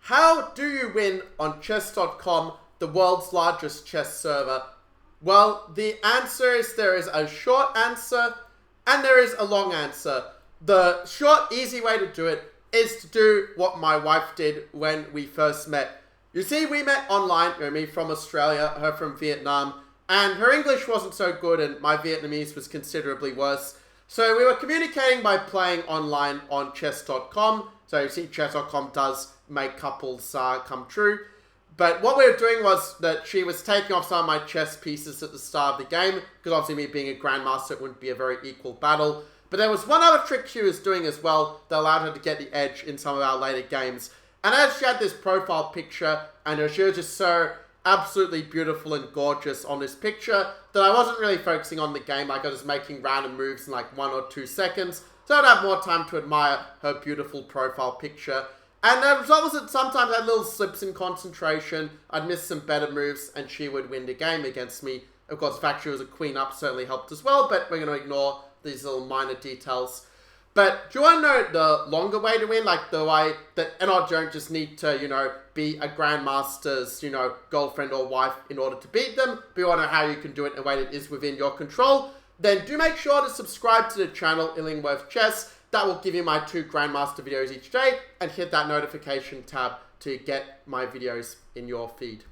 How do you win on chess.com, the world's largest chess server? Well, the answer is there is a short answer and there is a long answer. The short, easy way to do it is to do what my wife did when we first met. You see, we met online, me from Australia, her from Vietnam, and her English wasn't so good and my Vietnamese was considerably worse. So we were communicating by playing online on chess.com. So you see, chess.com does make couples come true. But what we were doing was that she was taking off some of my chess pieces at the start of the game, because obviously me being a grandmaster, it wouldn't be a very equal battle. But there was one other trick she was doing as well that allowed her to get the edge in some of our later games. And as she had this profile picture, and she was just so absolutely beautiful and gorgeous on this picture that I wasn't really focusing on the game. Like, I was making random moves in like 1 or 2 seconds, so I'd have more time to admire her beautiful profile picture. And the result was that sometimes I had little slips in concentration, I'd miss some better moves, and she would win the game against me. Of course, the fact she was a queen up certainly helped as well, but we're going to ignore these little minor details. But do you want to know the longer way to win? Like the way that, and I don't just need to, be a grandmaster's, girlfriend or wife in order to beat them. But you want to know how you can do it in a way that is within your control. Then do make sure to subscribe to the channel, Illingworth Chess. That will give you my 2 grandmaster videos each day. And hit that notification tab to get my videos in your feed.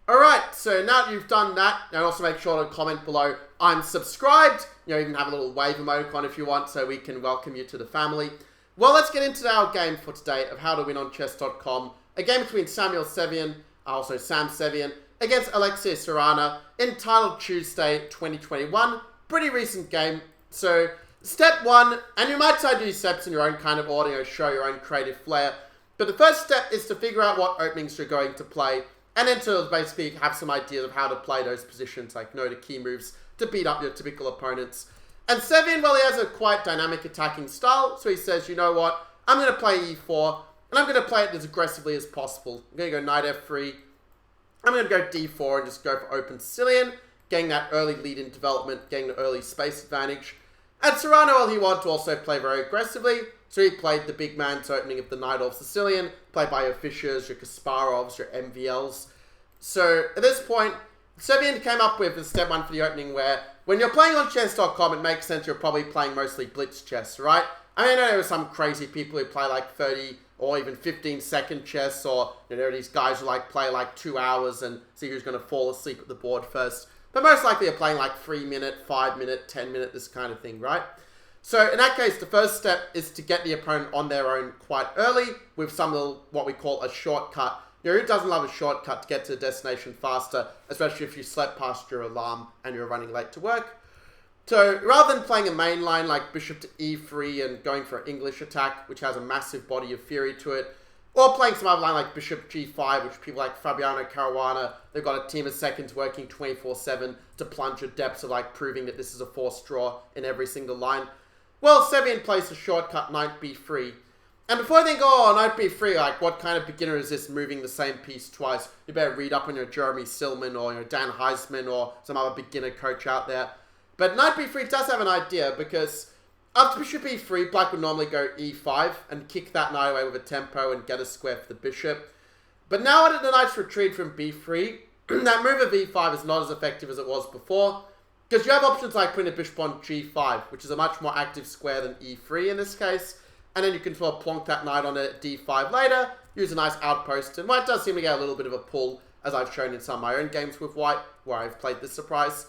Alright, so now that you've done that, and also make sure to comment below, I'm subscribed. Even have a little wave emoticon if you want, so we can welcome you to the family. Well, let's get into our game for today of how to win on chess.com. A game between Sam Sevian, against Alexey Sarana, entitled Tuesday 2021. Pretty recent game. So, step 1, and you might try to do steps in your own kind of order, show your own creative flair. But the first step is to figure out what openings you're going to play, and then to basically have some ideas of how to play those positions, like know the key moves to beat up your typical opponents. And Sevian, well, he has a quite dynamic attacking style, so he says, you know what, I'm going to play e4, and I'm going to play it as aggressively as possible. I'm going to go knight f3, I'm going to go d4 and just go for open Sicilian, getting that early lead in development, getting the early space advantage. And Sarana, well, he wanted to also play very aggressively, so he played the big man's opening of the knight off Sicilian, played by your Fishers, your Kasparovs, your MVLs. So at this point, Sevian came up with step 1 for the opening where, when you're playing on chess.com, it makes sense you're probably playing mostly blitz chess, right? I mean, I know there are some crazy people who play like 30 or even 15-second chess, or there are these guys who play like 2 hours and see who's going to fall asleep at the board first. But most likely you're playing like 3-minute, 5-minute, 10-minute, this kind of thing, right? So in that case, the first step is to get the opponent on their own quite early with some little, what we call a shortcut. Who doesn't love a shortcut to get to the destination faster, especially if you slept past your alarm and you're running late to work. So rather than playing a main line like bishop to e3 and going for an English attack, which has a massive body of theory to it, or playing some other line like bishop g5, which people like Fabiano Caruana, they've got a team of seconds working 24/7 to plunge at depths of proving that this is a forced draw in every single line. Well, Sevian plays a shortcut knight b3. And before I think, knight b3, what kind of beginner is this moving the same piece twice? You better read up on your Jeremy Silman or Dan Heisman or some other beginner coach out there. But knight b3 does have an idea, because after bishop e3, black would normally go e5 and kick that knight away with a tempo and get a square for the bishop. But now that the knight's retreated from b3, that move of e5 is not as effective as it was before, because you have options like putting a bishop on g5, which is a much more active square than e3 in this case. And then you can sort of plonk that knight on a d5 later, use a nice outpost, and white does seem to get a little bit of a pull, as I've shown in some of my own games with white, where I've played this surprise.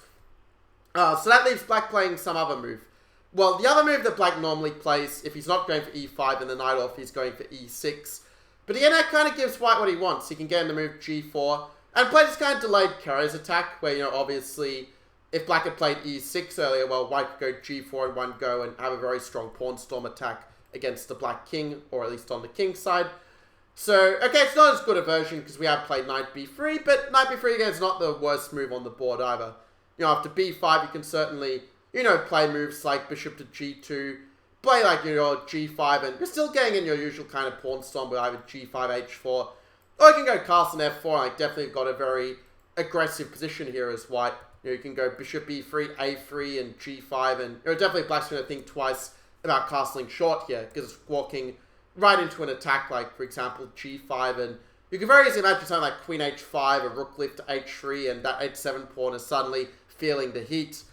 So that leaves black playing some other move. Well, the other move that black normally plays, if he's not going for e5 and the knight off, he's going for e6. But again, that kind of gives white what he wants. He can get him to move g4, and play this kind of delayed carries attack, where, obviously, if black had played e6 earlier, well, white could go g4 in one go and have a very strong pawn storm attack against the black king, or at least on the king side. So, okay, it's not as good a version because we have played knight b3, but knight b3 again is not the worst move on the board either. After b5, you can certainly, play moves like bishop to g2, play your g5, and you're still getting in your usual kind of pawn storm with either g5, h4, or you can go castle f4, definitely got a very aggressive position here as white. You can go bishop e3, a3, and g5, and definitely black's going to think twice about castling short here, because it's walking right into an attack, like, for example, g5, and you can very easily imagine something like queen h5, a rook lift to h3, and that h7 pawn is suddenly feeling the heat.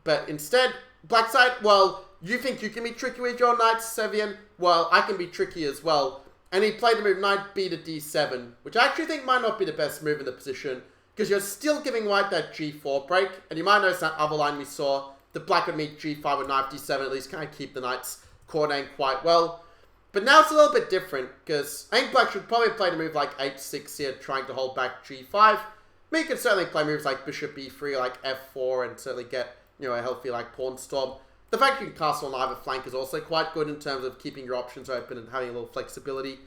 But instead, black side, well, you think you can be tricky with your knight, Sevian? Well, I can be tricky as well. And he played the move knight b to d7, which I actually think might not be the best move in the position, because you're still giving white that g4 break, and you might notice that other line we saw, the black would meet g5 with knight d7, at least kind of keep the knights coordinating quite well. But now it's a little bit different, because I think black should probably play the move like h6 here, trying to hold back g5. I mean, you can certainly play moves like bishop b3, like f4, and certainly get, you know, a healthy like pawn storm. The fact you can castle on either flank is also quite good in terms of keeping your options open and having a little flexibility.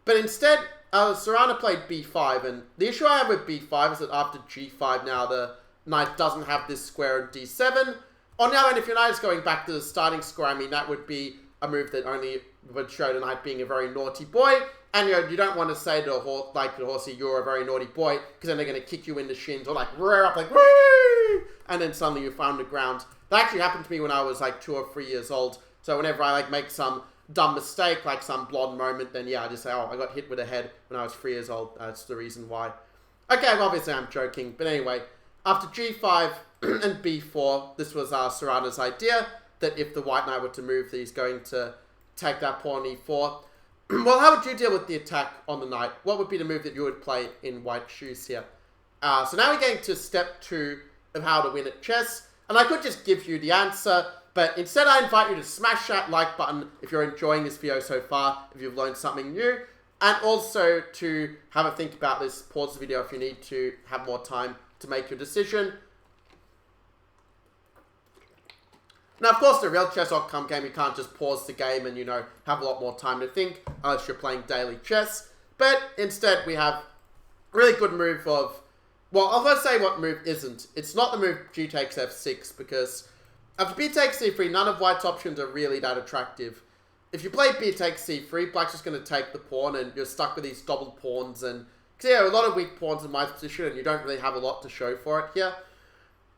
But instead, Sarana played b5, and the issue I have with b5 is that after g5 now, the knight doesn't have this square in d7. On the other hand, if your knight is going back to the starting square, I mean, that would be a move that only would show the knight being a very naughty boy. And you don't want to say to a horse, like the horsey, you're a very naughty boy, because then they're going to kick you in the shins, or like rear up like, woo! And then suddenly you found the ground. That actually happened to me when I was like 2 or 3 years old. So whenever I like make some dumb mistake, like some blonde moment, then yeah, I just say, oh, I got hit with a head when I was 3 years old. That's the reason why. Okay, well, obviously I'm joking. But anyway, after g5 and b4, this was Sarana's idea, that if the white knight were to move, he's going to take that pawn e4. Well, how would you deal with the attack on the knight? What would be the move that you would play in white shoes here? So now we're getting to step 2 of how to win at chess. And I could just give you the answer, but instead I invite you to smash that like button if you're enjoying this video so far, if you've learned something new. And also to have a think about this, pause the video if you need to have more time to make your decision. Now, of course, the real chess.com game, you can't just pause the game and, you know, have a lot more time to think, unless you're playing daily chess. But instead, we have a really good move of, well, I'll first say what move isn't. It's not the move g takes f6, because after b takes c3, none of white's options are really that attractive. If you play b takes c3, black's just going to take the pawn, and you're stuck with these doubled pawns, and, because yeah, a lot of weak pawns in white's position, and you don't really have a lot to show for it here.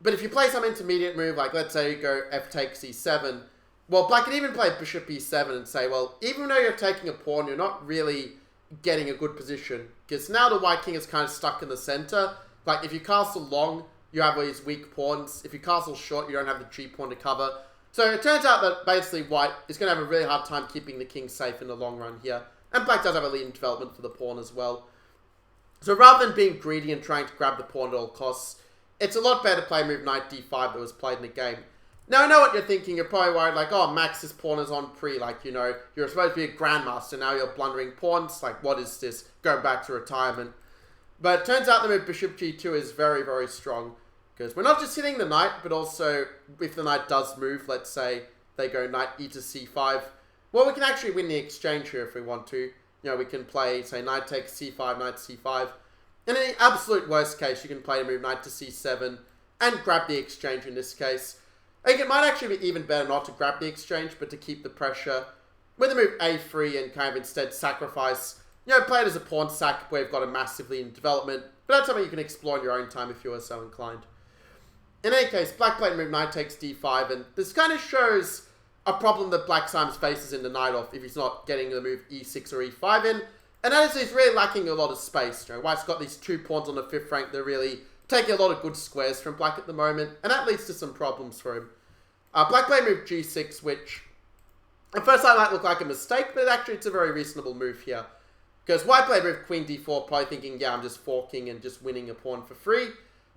But if you play some intermediate move, like let's say you go f takes c7, well, black can even play bishop e7 and say, well, even though you're taking a pawn, you're not really getting a good position, because now the white king is kind of stuck in the center. Like, if you castle long, you have all these weak pawns. If you castle short, you don't have the g pawn to cover. So it turns out that basically white is going to have a really hard time keeping the king safe in the long run here. And black does have a leading development for the pawn as well. So rather than being greedy and trying to grab the pawn at all costs, it's a lot better to play move knight d5 that was played in the game. Now, I know what you're thinking. You're probably worried, like, oh, Max, this pawn is on pre. Like, you know, you're supposed to be a grandmaster. Now you're blundering pawns. Like, what is this? Go back to retirement. But it turns out the move bishop g2 is very, very strong. Because we're not just hitting the knight, but also if the knight does move, let's say they go knight e to c5, well, we can actually win the exchange here if we want to. You know, we can play, say, knight takes c5, knight c5. And in the absolute worst case, you can play the move knight to c7 and grab the exchange in this case. I think it might actually be even better not to grab the exchange, but to keep the pressure with the move a3 and kind of instead sacrifice, you know, play it as a pawn sack where you've got a massive lead in development. But that's something you can explore in your own time if you are so inclined. In any case, black played move knight takes d5, and this kind of shows a problem that black sometimes faces in the knight off if he's not getting the move e6 or e5 in. And that is he's really lacking a lot of space. You know, white's got these 2 pawns on the 5th rank that are really taking a lot of good squares from black at the moment, and that leads to some problems for him. Black played move g6, which at first sight might look like a mistake, but actually it's a very reasonable move here. Because white played move queen d4, probably thinking, yeah, I'm just forking and just winning a pawn for free.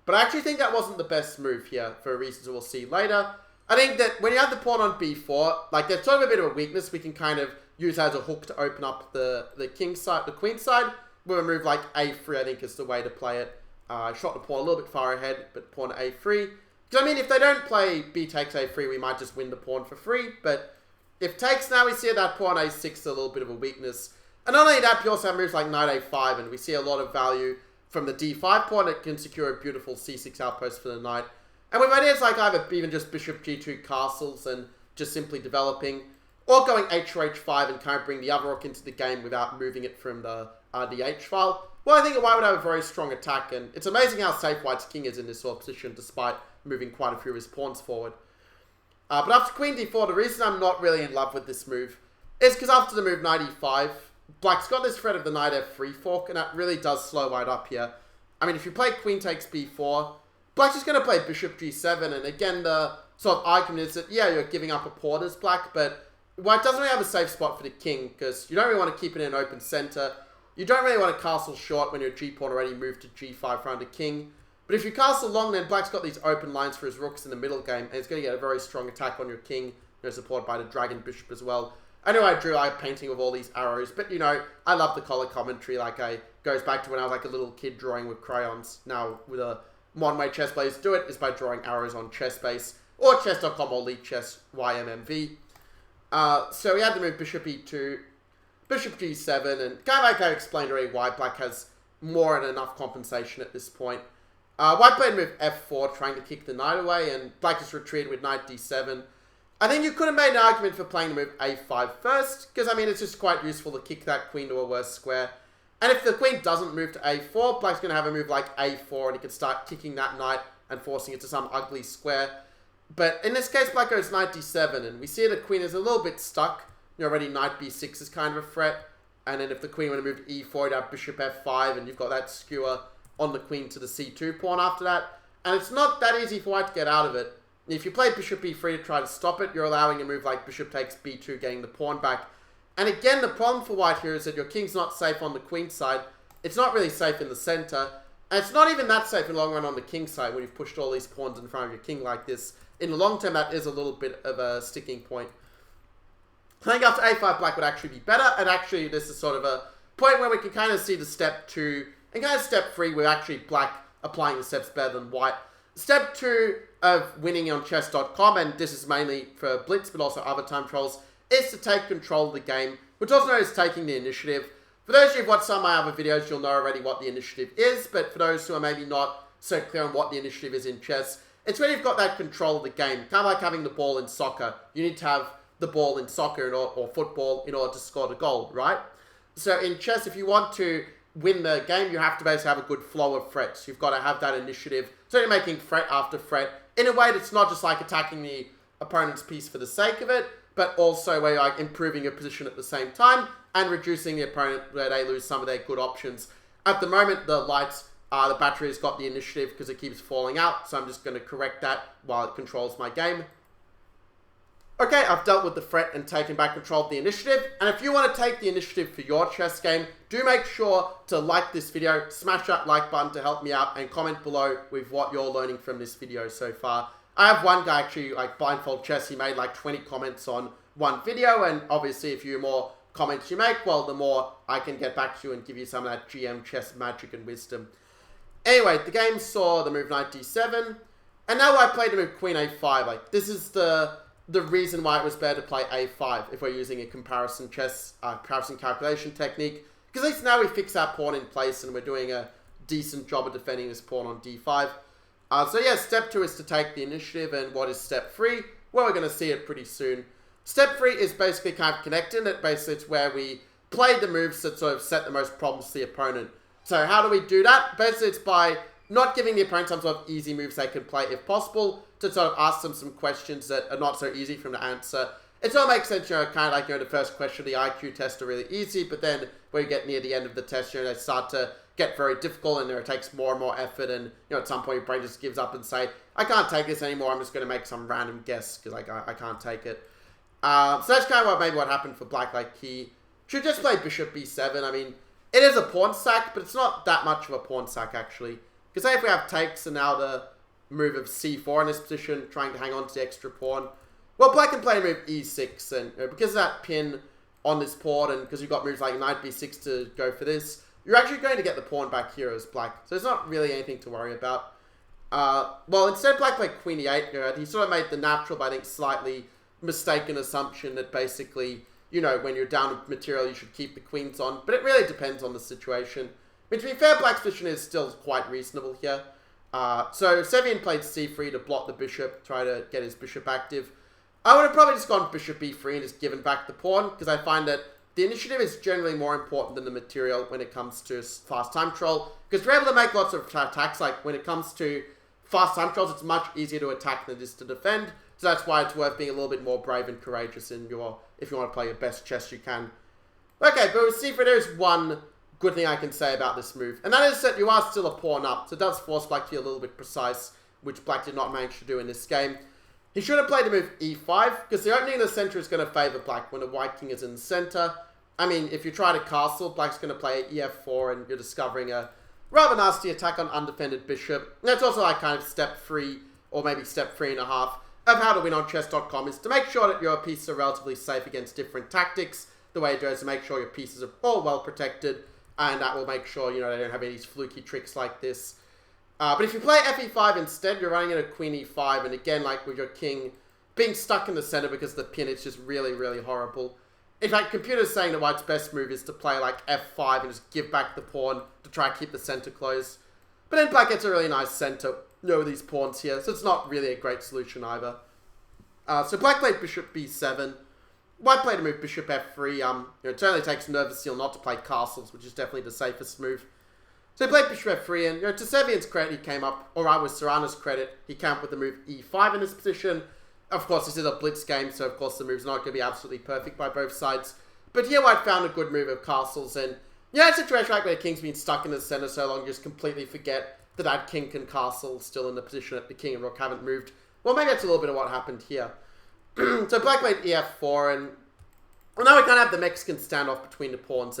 But I actually think that wasn't the best move here, for reasons we'll see later. I think that when you have the pawn on b4, like, there's sort of a bit of a weakness we can kind of use as a hook to open up the king side, the queen side. With a move like a3, I think is the way to play it. I shot the pawn a little bit far ahead, but pawn a3. Because, I mean, if they don't play b takes a3, we might just win the pawn for free. But if takes, now we see that pawn a6 is a little bit of a weakness. And not only that, you also have moves like knight a5, and we see a lot of value from the d5 pawn. It can secure a beautiful c6 outpost for the knight. And with ideas like either even just bishop g2 castles and just simply developing, or going h or h5 and kind of bring the other rook into the game without moving it from the h file, well, I think white would have a very strong attack, and it's amazing how safe white's king is in this sort of position despite moving quite a few of his pawns forward. But after queen d4, the reason I'm not really in love with this move is because after the move knight e5, black's got this threat of the knight f3 fork, and that really does slow white up here. I mean, if you play queen takes b4, black's just going to play bishop g7, and again, the sort of argument is that, yeah, you're giving up a pawn as black, but white doesn't really have a safe spot for the king, because you don't really want to keep it in an open center. You don't really want to castle short when your g-pawn already moved to g5 around a king. But if you castle long, then black's got these open lines for his rooks in the middle game, and he's going to get a very strong attack on your king, supported by the dragon bishop as well. I know I drew a painting of all these arrows, but, I love the color commentary. Goes back to when I was like a little kid drawing with crayons. Now, with a modern way chess players do it, is by drawing arrows on chessbase, or chess.com or League Chess YMMV. So we had to move bishop e2, bishop g7, and kind of like I explained already why black has more than enough compensation at this point. White played move f4, trying to kick the knight away, and black just retreated with knight d7. I think you could have made an argument for playing the move a5 first, because, I mean, it's just quite useful to kick that queen to a worse square. And if the queen doesn't move to a4, black's going to have a move like a4, and he can start kicking that knight and forcing it to some ugly square. But in this case, black goes knight d7, and we see the queen is a little bit stuck. Already knight b6 is kind of a threat. And then if the queen were to move to e4, you'd have bishop f5, and you've got that skewer on the queen to the c2 pawn after that. And it's not that easy for white to get out of it. If you play bishop b3 to try to stop it, you're allowing a move like bishop takes b2, getting the pawn back. And again, the problem for white here is that your king's not safe on the queen side. It's not really safe in the center. And it's not even that safe in the long run on the king side when you've pushed all these pawns in front of your king like this. In the long term, that is a little bit of a sticking point. I think after a5, black would actually be better. And actually, this is sort of a point where we can kind of see the step 2 and kind of step 3 with actually black applying the steps better than white. Step 2 of winning on chess.com, and this is mainly for Blitz, but also other time trolls, is to take control of the game, which also known as taking the initiative. For those of you who've watched some of my other videos, you'll know already what the initiative is, but for those who are maybe not so clear on what the initiative is in chess, it's when you've got that control of the game. Kind of like having the ball in soccer. You need to have the ball in soccer or football in order to score the goal, right? So in chess, if you want to win the game, you have to basically have a good flow of threats. You've got to have that initiative. So you're making threat after threat in a way that's not just like attacking the opponent's piece for the sake of it, but also where you're like improving your position at the same time and reducing the opponent where they lose some of their good options. At the moment, the battery has got the initiative because it keeps falling out, so I'm just going to correct that while it controls my game. Okay, I've dealt with the threat and taken back control of the initiative. And if you want to take the initiative for your chess game, do make sure to like this video, smash that like button to help me out, and comment below with what you're learning from this video so far. I have one guy actually, like Blindfold Chess, he made like 20 comments on one video, and obviously if you more comments you make, well, the more I can get back to you and give you some of that GM chess magic and wisdom. Anyway, the game saw the move knight d7, and now I played the move queen a5. Like, this is the reason why it was better to play a5 if we're using a comparison calculation technique. Because at least now we fix our pawn in place and we're doing a decent job of defending this pawn on d5. So yeah, step 2 is to take the initiative, and what is step 3? Well, we're going to see it pretty soon. Step 3 is basically kind of connecting it. Basically, it's where we play the moves that sort of set the most problems to the opponent. So how do we do that? Basically, it's by not giving the opponent some sort of easy moves they can play if possible, to sort of ask them some questions that are not so easy for them to answer. It sort of makes sense, kind of like, the first question of the IQ test are really easy, but then when you get near the end of the test, they start to get very difficult, and it takes more and more effort, and, at some point your brain just gives up and say, I can't take this anymore, I'm just going to make some random guess, because, I can't take it. So that's kind of what happened for black. Like, he should just play bishop b7. I mean, it is a pawn sack, but it's not that much of a pawn sack, actually. Because say if we have takes, and now the move of c4 in this position, trying to hang on to the extra pawn, well, black can play move e6, and because of that pin on this pawn, and because you've got moves like knight b6 to go for this, you're actually going to get the pawn back here as black. So there's not really anything to worry about. Well, instead black played queen e8. He sort of made the natural, but I think slightly mistaken assumption that basically, when you're down with material, you should keep the queens on. But it really depends on the situation. I mean, to be fair, black's position is still quite reasonable here. So Sevian played c3 to block the bishop, try to get his bishop active. I would have probably just gone bishop b3 and just given back the pawn, because I find that the initiative is generally more important than the material when it comes to fast time troll, because we're able to make lots of attacks. Like, when it comes to fast time trolls, it's much easier to attack than it is to defend. So that's why it's worth being a little bit more brave and courageous if you want to play your best chess you can. Okay, but with c3, there is one good thing I can say about this move, and that is that you are still a pawn up, so it does force black to be a little bit precise, which black did not manage to do in this game. He should have played the move e5, because the opening in the center is going to favor black when the white king is in the center. I mean, if you try to castle, black's going to play ef4, and you're discovering a rather nasty attack on undefended bishop. And that's also like kind of step 3, or maybe step 3.5, of how to win on chess.com, is to make sure that your pieces are relatively safe against different tactics. The way it goes to make sure your pieces are all well protected, and that will make sure, they don't have any of these fluky tricks like this. But if you play fe5 instead, you're running into queen e5, and again, like with your king being stuck in the center because of the pin, it's just really, really horrible. In fact, computers saying that white's best move is to play like f5 and just give back the pawn to try and keep the center closed. But then black gets a really nice center, with these pawns here, so it's not really a great solution either. So black played bishop b7. White played a move bishop f3. It certainly takes nervous steel not to play castles, which is definitely the safest move. So he played bishop f3, and to Sevian's credit, he came up, or rather with Sarana's credit, he came up with the move e5 in this position. Of course, this is a blitz game, so of course the move's not going to be absolutely perfect by both sides. But here white found a good move of castles, and it's a situation like where the king's been stuck in the center so long, you just completely forget that king can castle still in the position that the king and rook haven't moved. Well, maybe that's a little bit of what happened here. So black played ef4, and now we kind of have the Mexican standoff between the pawns,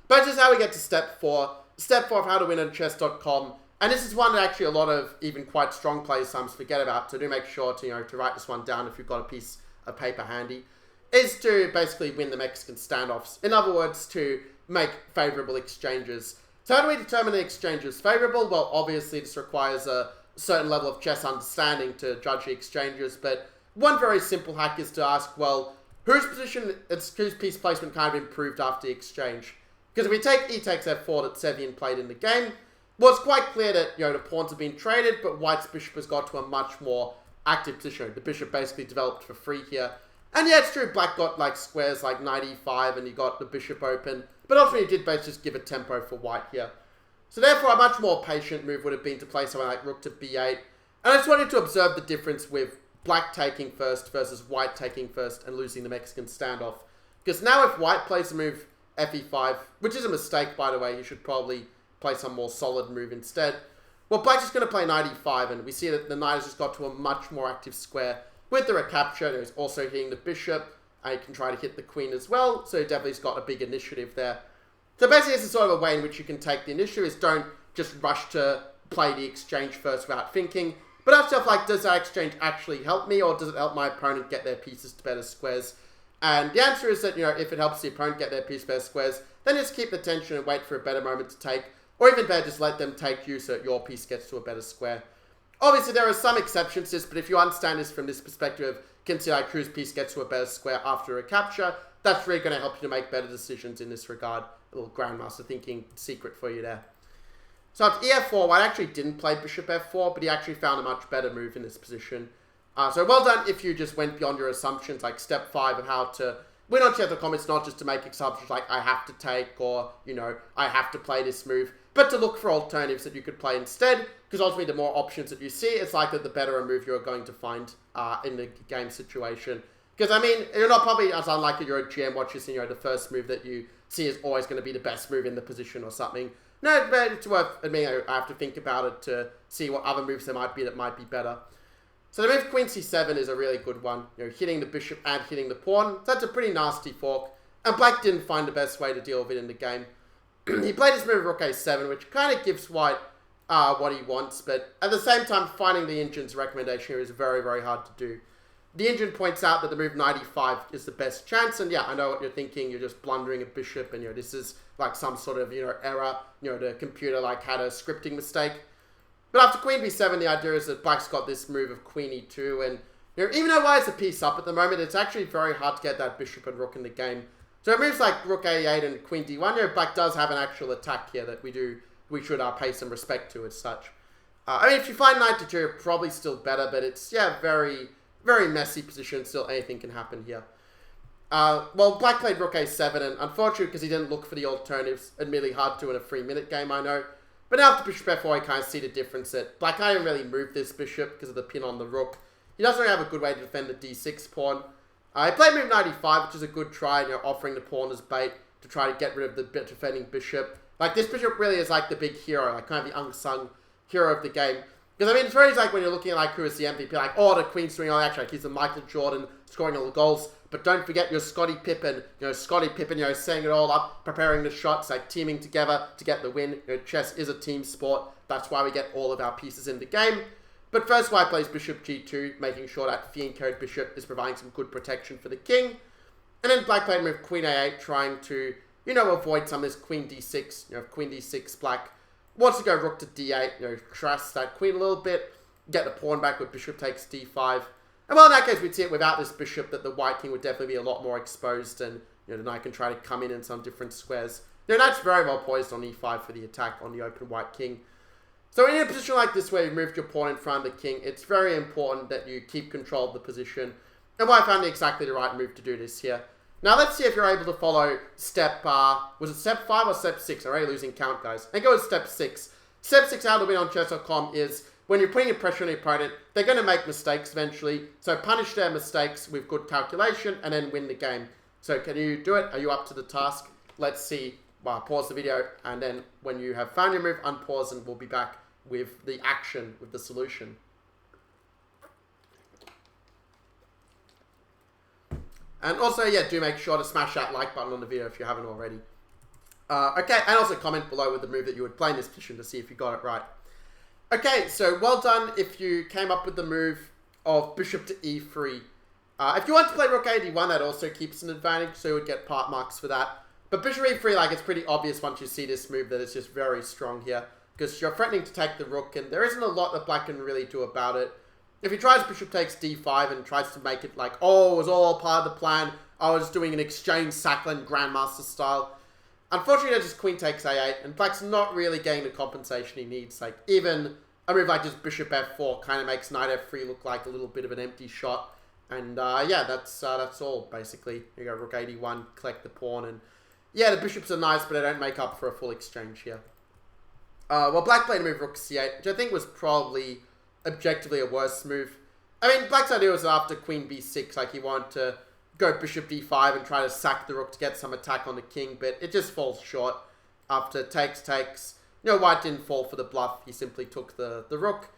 but this is how we get to step 4. Step 4 of how to win on chess.com, and this is one that actually a lot of even quite strong players sometimes forget about, so do make sure to write this one down if you've got a piece of paper handy, is to basically win the Mexican standoffs. In other words, to make favorable exchanges. So how do we determine the exchange is favorable? Well, obviously this requires a certain level of chess understanding to judge the exchanges, but one very simple hack is to ask, well, whose piece placement kind of improved after the exchange? Because if we take e takes f4 that Sevian played in the game, well, it's quite clear that, the pawns have been traded, but white's bishop has got to a much more active position. The bishop basically developed for free here. And yeah, it's true, black got like squares like knight e5 and he got the bishop open, but ultimately he did basically just give a tempo for white here. So therefore, a much more patient move would have been to play something like rook to b8. And I just wanted to observe the difference with black taking first versus white taking first and losing the Mexican standoff. Because now if white plays the move fe5, which is a mistake by the way, you should probably play some more solid move instead. Well, black's just going to play knight e5, and we see that the knight has just got to a much more active square with the recapture. There's also hitting the bishop, and he can try to hit the queen as well, so he definitely's got a big initiative there. So basically, this is sort of a way in which you can take the initiative, is don't just rush to play the exchange first without thinking, but ask yourself, like, does that exchange actually help me, or does it help my opponent get their pieces to better squares? And the answer is that, if it helps the opponent get their piece to better squares, then just keep the tension and wait for a better moment to take, or even better, just let them take you so that your piece gets to a better square. Obviously, there are some exceptions to this, but if you understand this from this perspective, consider like whose piece gets to a better square after a capture, that's really going to help you to make better decisions in this regard. A little grandmaster thinking secret for you there. So at ef4, white actually didn't play bishop f4, but he actually found a much better move in this position. So well done if you just went beyond your assumptions, like step 5 of how to win on chess.com. It's not just to make assumptions like I have to take or, I have to play this move, but to look for alternatives that you could play instead, because ultimately the more options that you see, it's likely the better a move you're going to find in the game situation. Because, I mean, you're not probably as unlikely you're a GM watching, the first move that you see is always going to be the best move in the position or something. No, but it's worth admitting I have to think about it to see what other moves there might be that might be better. So the move queen c7 is a really good one, hitting the bishop and hitting the pawn. So that's a pretty nasty fork, and black didn't find the best way to deal with it in the game. He played his move rook a7, which kind of gives white what he wants, but at the same time, finding the engine's recommendation here is very, very hard to do. The engine points out that the move knight e5 is the best chance, and yeah, I know what you're thinking. You're just blundering a bishop, and this is like some sort of error. The computer like had a scripting mistake. But after queen b7, the idea is that black's got this move of queen e2, and even though white's a piece up at the moment, it's actually very hard to get that bishop and rook in the game. So it moves like rook a8 and queen d1. Black does have an actual attack here that we should pay some respect to as such. I mean, if you find knight to 2, probably still better, but it's very, very messy position. Still, anything can happen here. Well, black played rook a7, and unfortunately, because he didn't look for the alternatives, admittedly hard to in a 3-minute game, I know. But now after bishop f4, I kind of see the difference that black can't even really move this bishop because of the pin on the rook. He doesn't really have a good way to defend the d6 pawn. He played move 95, which is a good try, you know, offering the pawn as bait to try to get rid of the defending bishop. Like, this bishop really is like the big hero, like kind of the unsung hero of the game. Because, I mean, it's very like when you're looking at like who is the MVP, like, oh, the Queen's doing all that, like, he's the Michael Jordan scoring all the goals. But don't forget your Scottie Pippen, you know, setting it all up, preparing the shots, like teaming together to get the win. You know, chess is a team sport. That's why we get all of our pieces in the game. But first white plays bishop g2, making sure that fiend-carried bishop is providing some good protection for the king. And then black played move queen a8, trying to, you know, avoid some of this queen d6. You know, queen d6, black wants to go rook to d8, you know, trust that queen a little bit, get the pawn back with bishop takes d5. And well, in that case, we'd see it without this bishop that the white king would definitely be a lot more exposed, and, you know, the knight can try to come in some different squares. You know, knight's very well poised on e5 for the attack on the open white king. So in a position like this where you've moved your pawn in front of the king, it's very important that you keep control of the position. And well, I found exactly the right move to do this here. Now let's see if you're able to follow step, was it step 5 or step 6? I'm already losing count, guys. And go with step 6. Step 6, how to win on chess.com is when you're putting pressure on your opponent, they're going to make mistakes eventually. So punish their mistakes with good calculation and then win the game. So can you do it? Are you up to the task? Let's see. Well, pause the video, and then when you have found your move, unpause, and we'll be back with the action, with the solution. And also, yeah, do make sure to smash that like button on the video if you haven't already. Okay, and also comment below with the move that you would play in this position to see if you got it right. Okay, so well done if you came up with the move of bishop to e3. If you want to play rook a1, that also keeps an advantage, so you would get part marks for that. But bishop e3, like, it's pretty obvious once you see this move that it's just very strong here, because you're threatening to take the rook, and there isn't a lot that black can really do about it. If he tries bishop takes d5 and tries to make it like, oh, it was all part of the plan, I was doing an exchange Sakhalin Grandmaster style. Unfortunately, there's just queen takes a8, and black's not really getting the compensation he needs. Like, even a move like just bishop f4 kind of makes knight f3 look like a little bit of an empty shot. And yeah, that's all, basically. You go rook 81, collect the pawn, and yeah, the bishops are nice, but they don't make up for a full exchange here. Well, black played a move rook c8, which I think was probably objectively a worse move. I mean, black's idea was after queen b6, like he wanted to go bishop d5 and try to sack the rook to get some attack on the king, but it just falls short. After takes, you know, white didn't fall for the bluff, he simply took the rook.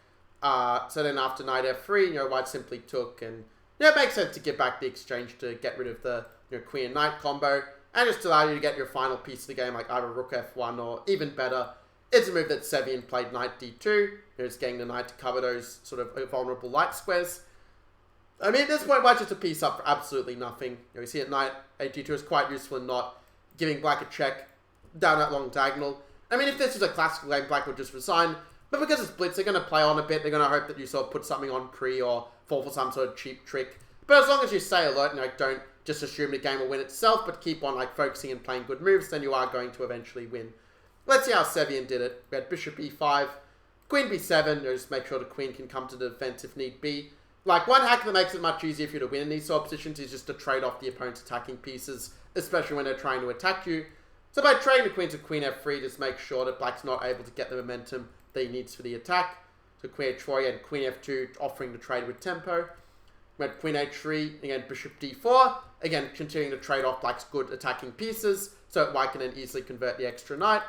So then after knight f3, you know, white simply took, and yeah, it makes sense to give back the exchange to get rid of the, you know, queen and knight combo, and just allow you to get your final piece of the game, like either rook f1 or even better, it's a move that Sevian played knight d2. You know, just getting the knight to cover those sort of vulnerable light squares. I mean, at this point, white's just a piece up for absolutely nothing. You know, we see at knight a2 is quite useful in not giving black a check down that long diagonal. I mean, if this was a classical game, black would just resign. But because it's blitz, they're going to play on a bit. They're going to hope that you sort of put something on pre or fall for some sort of cheap trick. But as long as you stay alert and like, don't just assume the game will win itself, but keep on like focusing and playing good moves, then you are going to eventually win. Let's see how Sevian did it. We had bishop e5, queen b7, just make sure the queen can come to the defense if need be. Like, one hack that makes it much easier for you to win in these sort of positions is just to trade off the opponent's attacking pieces, especially when they're trying to attack you. So by trading the queen to queen f3, just make sure that black's not able to get the momentum that he needs for the attack. So queen h4 and queen f2 offering to trade with tempo. We had queen h3, again bishop d4, again continuing to trade off black's good attacking pieces, so that white can then easily convert the extra knight.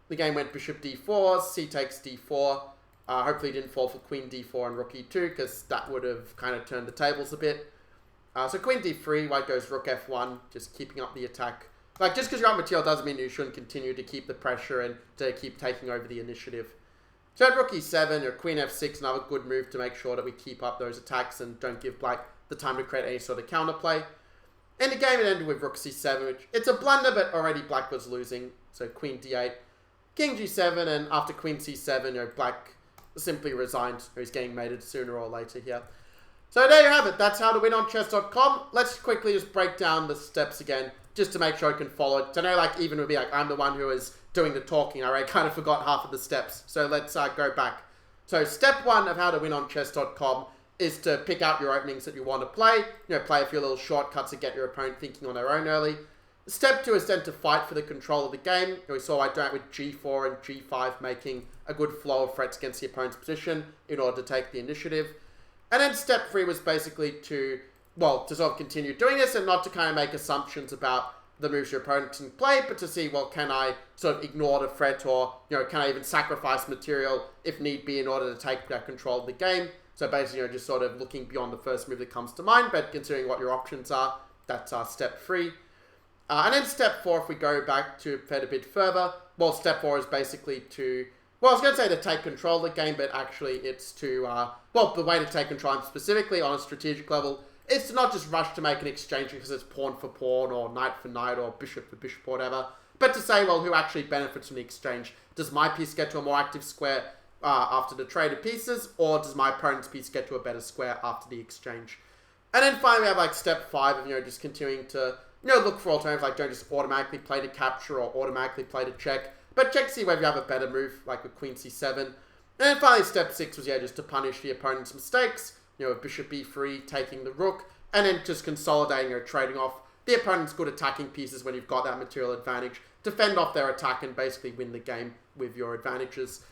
The game went bishop d4, c takes d4. Hopefully didn't fall for queen d4 and rook e2, because that would have kind of turned the tables a bit. So queen d3, white goes rook f1, just keeping up the attack. Like, just because you're up material doesn't mean you shouldn't continue to keep the pressure and to keep taking over the initiative. So at rook e7 or queen f6, another good move to make sure that we keep up those attacks and don't give black the time to create any sort of counterplay. And the game it ended with rook c7, which it's a blunder, but already black was losing. So queen d8, king g7, and after queen c7, you know, black simply resigned, or he's getting mated sooner or later here. So there you have it. That's how to win on chess.com. Let's quickly just break down the steps again, just to make sure you can follow it. So I know, like, even with me, like, I'm the one who is doing the talking. I already kind of forgot half of the steps. So let's go back. So step 1 of how to win on chess.com is to pick out your openings that you want to play. You know, play a few little shortcuts to get your opponent thinking on their own early. Step 2 is then to fight for the control of the game. You know, we saw I do it with g4 and g5, making a good flow of threats against the opponent's position in order to take the initiative. And then step 3 was basically to sort of continue doing this and not to kind of make assumptions about the moves your opponent can play, but to see, well, can I sort of ignore the threat, or, can I even sacrifice material if need be in order to take control of the game? So basically, just sort of looking beyond the first move that comes to mind, but considering what your options are. That's step 3. And then step 4, if we go back to a bit further, well, step 4 is basically to, I was going to say to take control of the game, but actually it's to, the way to take control specifically on a strategic level is to not just rush to make an exchange because it's pawn for pawn or knight for knight or bishop for bishop or whatever, but to say, well, who actually benefits from the exchange? Does my piece get to a more active square after the traded pieces, or does my opponent's piece get to a better square after the exchange? And then finally we have step 5 of, just continuing to, look for alternatives, don't just automatically play to capture or automatically play to check, but check to see whether you have a better move, like with queen c7. And then finally step 6 was, just to punish the opponent's mistakes, bishop b3, taking the rook, and then just consolidating or trading off the opponent's good attacking pieces when you've got that material advantage to fend off their attack and basically win the game with your advantages.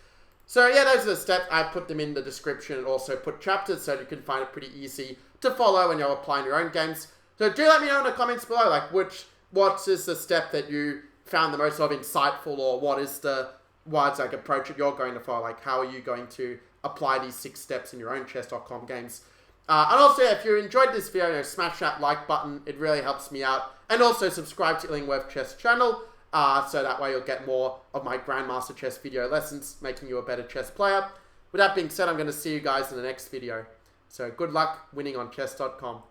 So yeah, those are the steps. I put them in the description and also put chapters so you can find it pretty easy to follow when you're applying your own games. So do let me know in the comments below, what is the step that you found the most sort of insightful, or what is the approach that you're going to follow? How are you going to apply these 6 steps in your own chess.com games? And also, if you enjoyed this video, smash that like button. It really helps me out. And also subscribe to Illingworth Chess channel, so that way you'll get more of my Grandmaster Chess video lessons, making you a better chess player. With that being said, I'm going to see you guys in the next video. So good luck winning on chess.com.